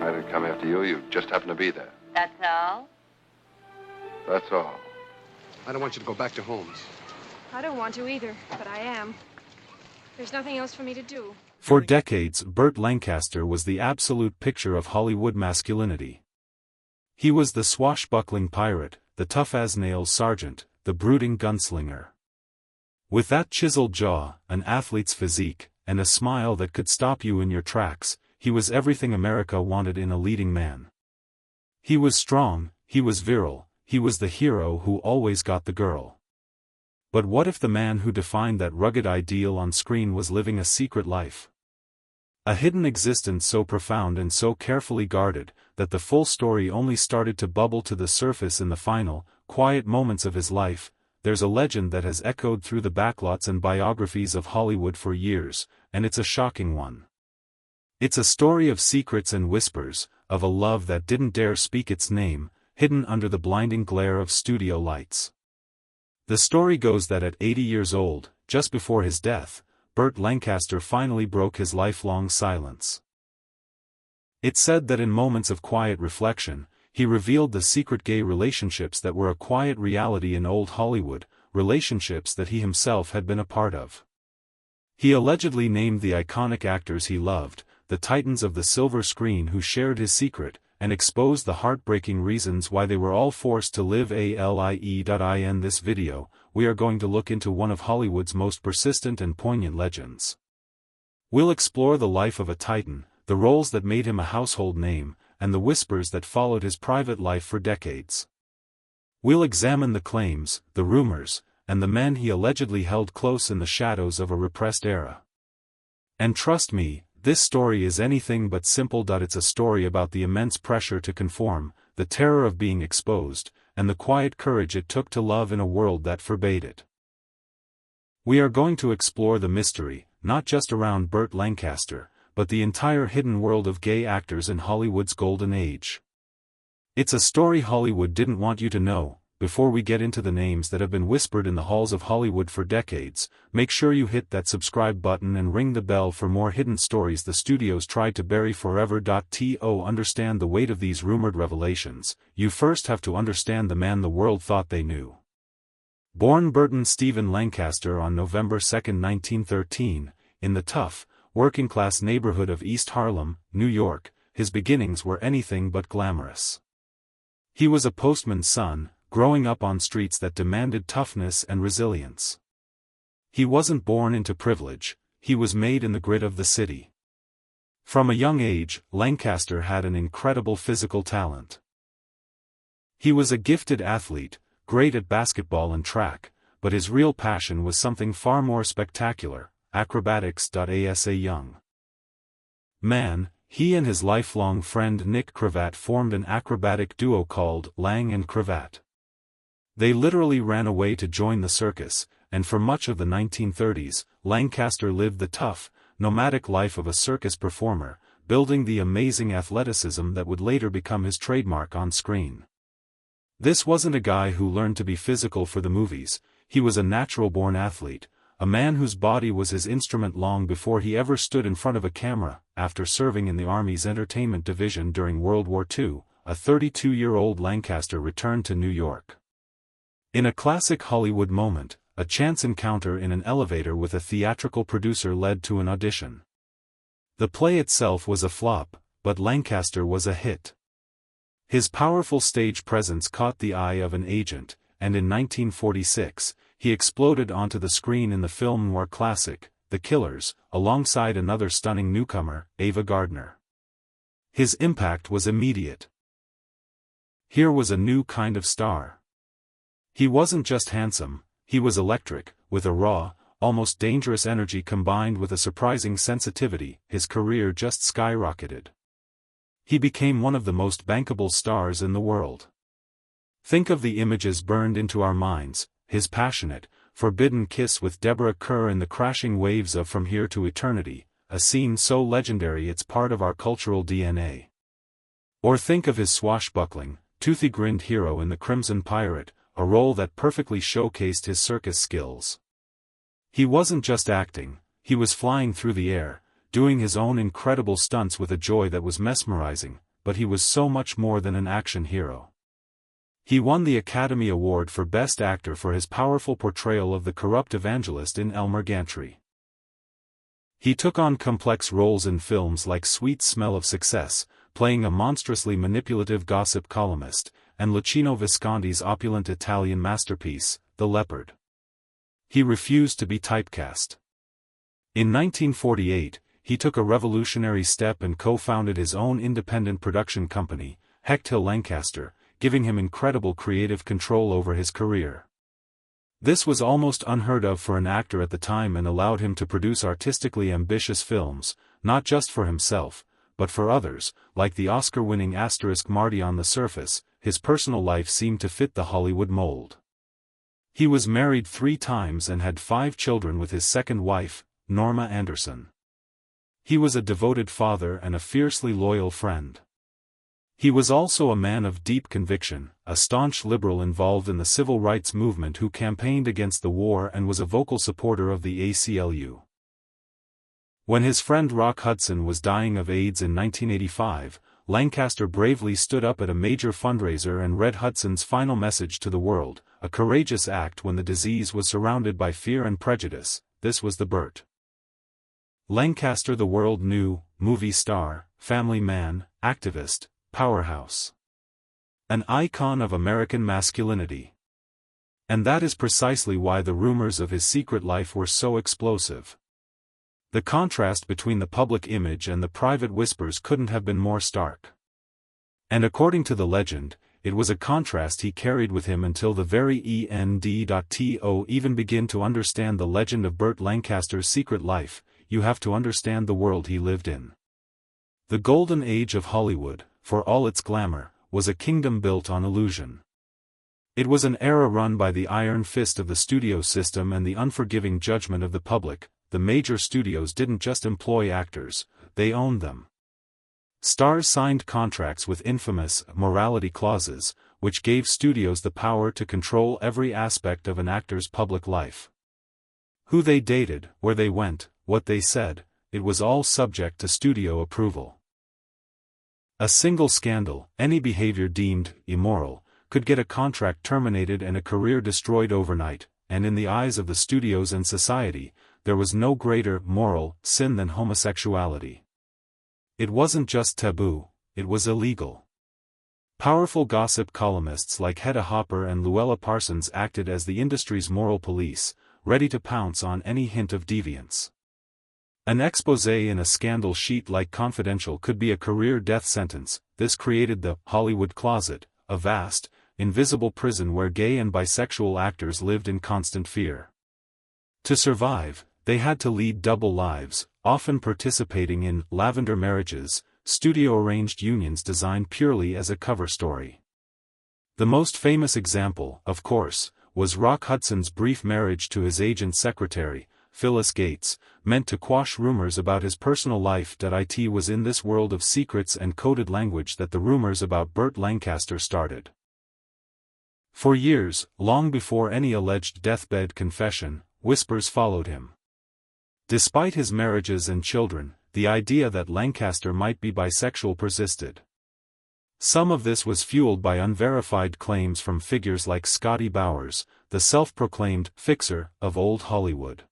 I didn't come after you. You just happened to be there. That's all? That's all. I don't want you to go back to Holmes. I don't want to either, but I am. There's nothing else for me to do. For decades, Burt Lancaster was the absolute picture of Hollywood masculinity. He was the swashbuckling pirate, the tough-as-nails sergeant, the brooding gunslinger. With that chiseled jaw, an athlete's physique, and a smile that could stop you in your tracks, he was everything America wanted in a leading man. He was strong, he was virile, he was the hero who always got the girl. But what if the man who defined that rugged ideal on screen was living a secret life? A hidden existence so profound and so carefully guarded, that the full story only started to bubble to the surface in the final, quiet moments of his life. There's a legend that has echoed through the backlots and biographies of Hollywood for years, and it's a shocking one. It's a story of secrets and whispers, of a love that didn't dare speak its name, hidden under the blinding glare of studio lights. The story goes that at 80 years old, just before his death, Burt Lancaster finally broke his lifelong silence. It's said that in moments of quiet reflection, he revealed the secret gay relationships that were a quiet reality in old Hollywood, relationships that he himself had been a part of. He allegedly named the iconic actors he loved, the titans of the silver screen who shared his secret, and exposed the heartbreaking reasons why they were all forced to live in this video. We are going to look into one of Hollywood's most persistent and poignant legends. We'll explore the life of a titan, the roles that made him a household name, and the whispers that followed his private life for decades. We'll examine the claims, the rumors, and the men he allegedly held close in the shadows of a repressed era. And trust me, this story is anything but simple. It's a story about the immense pressure to conform, the terror of being exposed, and the quiet courage it took to love in a world that forbade it. We are going to explore the mystery, not just around Burt Lancaster, but the entire hidden world of gay actors in Hollywood's golden age. It's a story Hollywood didn't want you to know. Before we get into the names that have been whispered in the halls of Hollywood for decades, make sure you hit that subscribe button and ring the bell for more hidden stories the studios tried to bury forever. To understand the weight of these rumored revelations, you first have to understand the man the world thought they knew. Born Burton Stephen Lancaster on November 2, 1913, in the tough, working-class neighborhood of East Harlem, New York, his beginnings were anything but glamorous. He was a postman's son, growing up on streets that demanded toughness and resilience. He wasn't born into privilege, he was made in the grit of the city. From a young age, Lancaster had an incredible physical talent. He was a gifted athlete, great at basketball and track, but his real passion was something far more spectacular: acrobatics. As a young man, he and his lifelong friend Nick Cravat formed an acrobatic duo called Lang and Cravat. They literally ran away to join the circus, and for much of the 1930s, Lancaster lived the tough, nomadic life of a circus performer, building the amazing athleticism that would later become his trademark on screen. This wasn't a guy who learned to be physical for the movies. He was a natural-born athlete, a man whose body was his instrument long before he ever stood in front of a camera. After serving in the Army's entertainment division during World War II, a 32-year-old Lancaster returned to New York. In a classic Hollywood moment, a chance encounter in an elevator with a theatrical producer led to an audition. The play itself was a flop, but Lancaster was a hit. His powerful stage presence caught the eye of an agent, and in 1946, he exploded onto the screen in the film noir classic, The Killers, alongside another stunning newcomer, Ava Gardner. His impact was immediate. Here was a new kind of star. He wasn't just handsome, he was electric, with a raw, almost dangerous energy combined with a surprising sensitivity. His career just skyrocketed. He became one of the most bankable stars in the world. Think of the images burned into our minds: his passionate, forbidden kiss with Deborah Kerr in the crashing waves of From Here to Eternity, a scene so legendary it's part of our cultural DNA. Or think of his swashbuckling, toothy-grinned hero in The Crimson Pirate, a role that perfectly showcased his circus skills. He wasn't just acting, he was flying through the air, doing his own incredible stunts with a joy that was mesmerizing. but he was so much more than an action hero. He won the Academy Award for Best Actor for his powerful portrayal of the corrupt evangelist in Elmer Gantry. He took on complex roles in films like Sweet Smell of Success, playing a monstrously manipulative gossip columnist, and Luchino Visconti's opulent Italian masterpiece, The Leopard. He refused to be typecast. In 1948, he took a revolutionary step and co-founded his own independent production company, Burt Lancaster, giving him incredible creative control over his career. This was almost unheard of for an actor at the time and allowed him to produce artistically ambitious films, not just for himself, but for others. Like the Oscar-winning Marty on the surface, his personal life seemed to fit the Hollywood mold. He was married 3 times and had 5 children with his second wife, Norma Anderson. He was a devoted father and a fiercely loyal friend. He was also a man of deep conviction, a staunch liberal involved in the civil rights movement who campaigned against the war and was a vocal supporter of the ACLU. When his friend Rock Hudson was dying of AIDS in 1985, Lancaster bravely stood up at a major fundraiser and read Hudson's final message to the world, a courageous act when the disease was surrounded by fear and prejudice. This was the Burt Lancaster the world knew, movie star, family man, activist, powerhouse. An icon of American masculinity. And that is precisely why the rumors of his secret life were so explosive. The contrast between the public image and the private whispers couldn't have been more stark. And according to the legend, it was a contrast he carried with him until the very end.to even begin to understand the legend of Burt Lancaster's secret life. You have to understand the world he lived in. The golden age of Hollywood, for all its glamour, was a kingdom built on illusion. It was an era run by the iron fist of the studio system and the unforgiving judgment of the public. The major studios didn't just employ actors, they owned them. Stars signed contracts with infamous morality clauses, which gave studios the power to control every aspect of an actor's public life. Who they dated, where they went, what they said, it was all subject to studio approval. A single scandal, any behavior deemed immoral, could get a contract terminated and a career destroyed overnight, and in the eyes of the studios and society, there was no greater moral sin than homosexuality. It wasn't just taboo, it was illegal. Powerful gossip columnists like Hedda Hopper and Luella Parsons acted as the industry's moral police, ready to pounce on any hint of deviance. An exposé in a scandal sheet like Confidential could be a career death sentence. This created the Hollywood closet, a vast, invisible prison where gay and bisexual actors lived in constant fear. To survive, they had to lead double lives, often participating in lavender marriages, studio-arranged unions designed purely as a cover story. The most famous example, of course, was Rock Hudson's brief marriage to his agent secretary, Phyllis Gates, meant to quash rumors about his personal life. It was in this world of secrets and coded language that the rumors about Burt Lancaster started. For years, long before any alleged deathbed confession, whispers followed him. Despite his marriages and children, the idea that Lancaster might be bisexual persisted. Some of this was fueled by unverified claims from figures like Scotty Bowers, the self-proclaimed fixer of old Hollywood.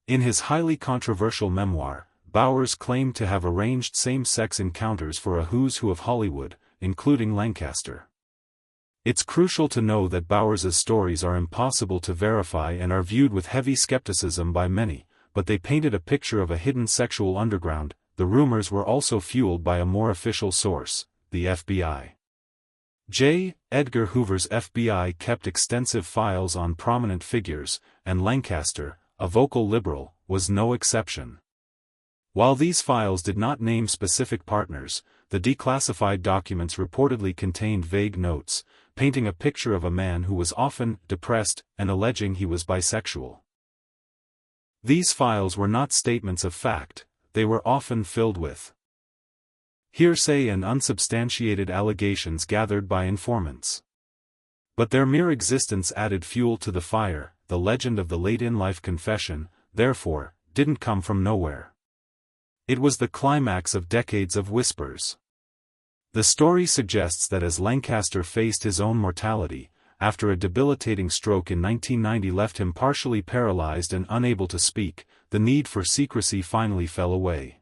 In his highly controversial memoir, Bowers claimed to have arranged same-sex encounters for a who's who of Hollywood, including Lancaster. It's crucial to know that Bowers's stories are impossible to verify and are viewed with heavy skepticism by many, but they painted a picture of a hidden sexual underground. The rumors were also fueled by a more official source, the FBI. J. Edgar Hoover's FBI kept extensive files on prominent figures, and Lancaster, a vocal liberal, was no exception. While these files did not name specific partners, the declassified documents reportedly contained vague notes, painting a picture of a man who was often depressed and alleging he was bisexual. These files were not statements of fact, they were often filled with hearsay and unsubstantiated allegations gathered by informants. But their mere existence added fuel to the fire. The legend of the late-in-life confession, therefore, didn't come from nowhere. It was the climax of decades of whispers. The story suggests that as Lancaster faced his own mortality, after a debilitating stroke in 1990 left him partially paralyzed and unable to speak, the need for secrecy finally fell away.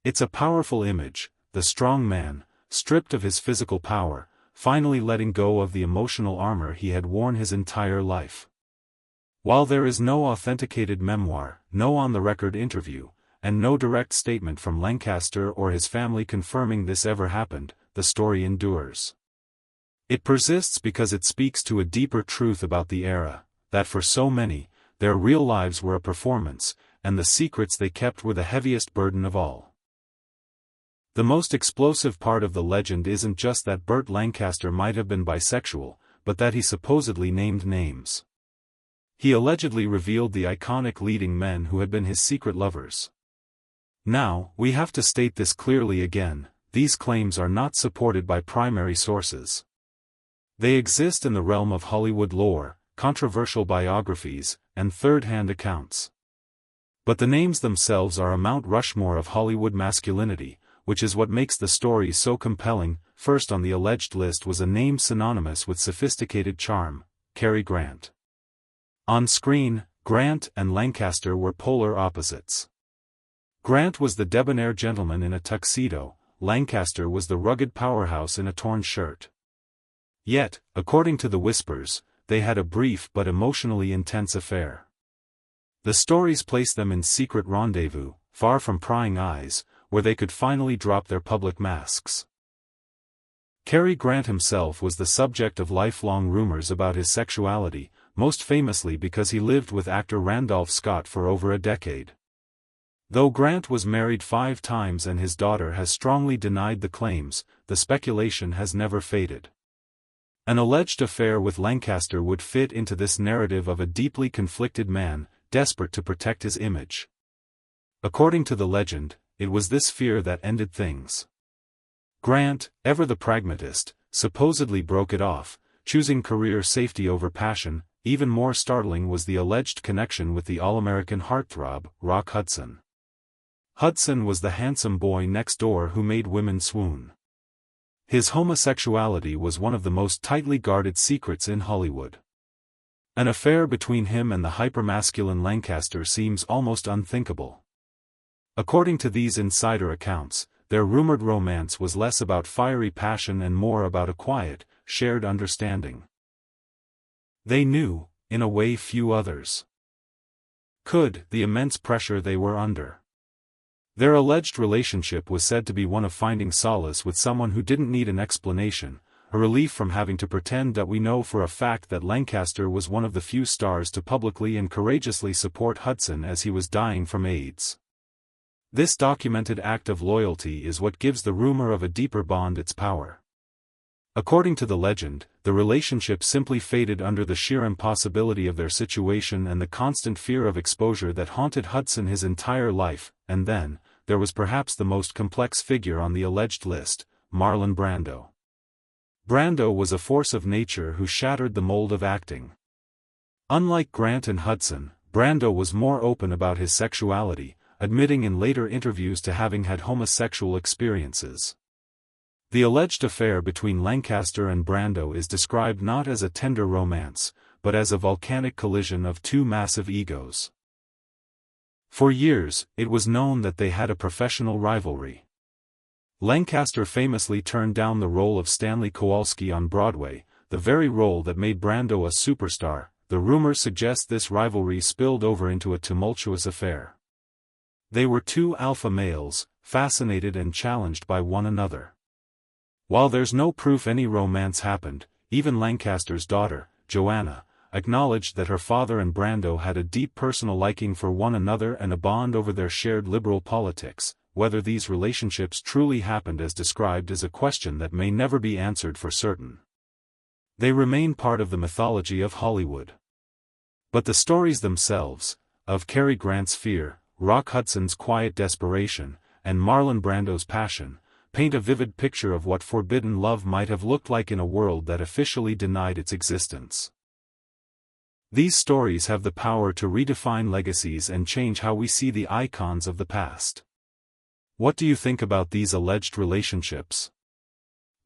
It's a powerful image, the strong man, stripped of his physical power, finally letting go of the emotional armor he had worn his entire life. While there is no authenticated memoir, no on-the-record interview, and no direct statement from Lancaster or his family confirming this ever happened, the story endures. It persists because it speaks to a deeper truth about the era, that for so many, their real lives were a performance, and the secrets they kept were the heaviest burden of all. The most explosive part of the legend isn't just that Burt Lancaster might have been bisexual, but that he supposedly named names. He allegedly revealed the iconic leading men who had been his secret lovers. Now, we have to state this clearly again, these claims are not supported by primary sources. They exist in the realm of Hollywood lore, controversial biographies, and third-hand accounts. But the names themselves are a Mount Rushmore of Hollywood masculinity, which is what makes the story so compelling. First on the alleged list was a name synonymous with sophisticated charm, Cary Grant. On screen, Grant and Lancaster were polar opposites. Grant was the debonair gentleman in a tuxedo, Lancaster was the rugged powerhouse in a torn shirt. Yet, according to the whispers, they had a brief but emotionally intense affair. The stories place them in secret rendezvous, far from prying eyes, where they could finally drop their public masks. Cary Grant himself was the subject of lifelong rumors about his sexuality, most famously because he lived with actor Randolph Scott for over a decade. Though Grant was married 5 times and his daughter has strongly denied the claims, the speculation has never faded. An alleged affair with Lancaster would fit into this narrative of a deeply conflicted man, desperate to protect his image. According to the legend, it was this fear that ended things. Grant, ever the pragmatist, supposedly broke it off, choosing career safety over passion. Even more startling was the alleged connection with the all-American heartthrob, Rock Hudson. Hudson was the handsome boy next door who made women swoon. His homosexuality was one of the most tightly guarded secrets in Hollywood. An affair between him and the hypermasculine Lancaster seems almost unthinkable. According to these insider accounts, their rumored romance was less about fiery passion and more about a quiet, shared understanding. They knew, in a way few others could, the immense pressure they were under. Their alleged relationship was said to be one of finding solace with someone who didn't need an explanation, a relief from having to pretend that we know for a fact that Lancaster was one of the few stars to publicly and courageously support Hudson as he was dying from AIDS. This documented act of loyalty is what gives the rumor of a deeper bond its power. According to the legend, the relationship simply faded under the sheer impossibility of their situation and the constant fear of exposure that haunted Hudson his entire life, and then, there was perhaps the most complex figure on the alleged list, Marlon Brando. Brando was a force of nature who shattered the mold of acting. Unlike Grant and Hudson, Brando was more open about his sexuality, admitting in later interviews to having had homosexual experiences. The alleged affair between Lancaster and Brando is described not as a tender romance, but as a volcanic collision of 2 massive egos. For years, it was known that they had a professional rivalry. Lancaster famously turned down the role of Stanley Kowalski on Broadway, the very role that made Brando a superstar. The rumors suggest this rivalry spilled over into a tumultuous affair. They were 2 alpha males, fascinated and challenged by one another. While there's no proof any romance happened, even Lancaster's daughter, Joanna, acknowledged that her father and Brando had a deep personal liking for one another and a bond over their shared liberal politics. Whether these relationships truly happened as described is a question that may never be answered for certain. They remain part of the mythology of Hollywood. But the stories themselves, of Cary Grant's fear, Rock Hudson's quiet desperation, and Marlon Brando's passion, paint a vivid picture of what forbidden love might have looked like in a world that officially denied its existence. These stories have the power to redefine legacies and change how we see the icons of the past. What do you think about these alleged relationships?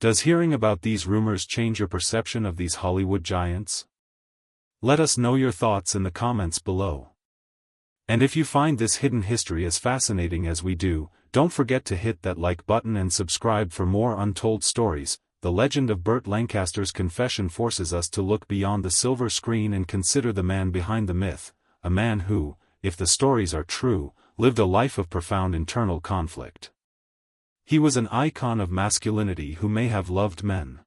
Does hearing about these rumors change your perception of these Hollywood giants? Let us know your thoughts in the comments below. And if you find this hidden history as fascinating as we do, don't forget to hit that like button and subscribe for more untold stories. The legend of Burt Lancaster's confession forces us to look beyond the silver screen and consider the man behind the myth, a man who, if the stories are true, lived a life of profound internal conflict. He was an icon of masculinity who may have loved men.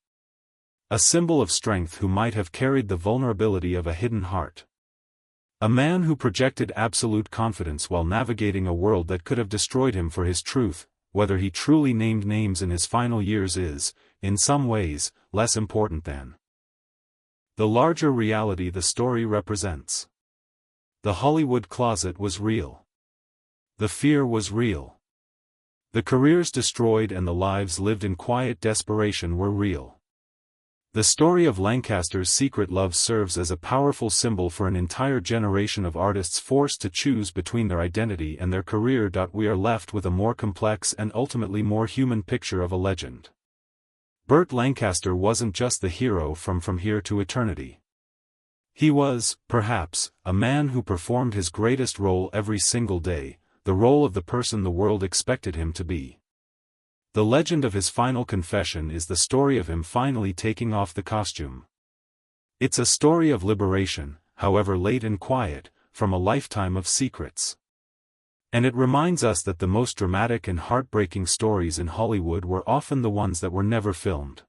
A symbol of strength who might have carried the vulnerability of a hidden heart. A man who projected absolute confidence while navigating a world that could have destroyed him for his truth. Whether he truly named names in his final years is, in some ways, less important than the larger reality the story represents. The Hollywood closet was real. The fear was real. The careers destroyed and the lives lived in quiet desperation were real. The story of Lancaster's secret love serves as a powerful symbol for an entire generation of artists forced to choose between their identity and their career. We are left with a more complex and ultimately more human picture of a legend. Burt Lancaster wasn't just the hero from Here to Eternity. He was, perhaps, a man who performed his greatest role every single day, the role of the person the world expected him to be. The legend of his final confession is the story of him finally taking off the costume. It's a story of liberation, however late and quiet, from a lifetime of secrets. And it reminds us that the most dramatic and heartbreaking stories in Hollywood were often the ones that were never filmed.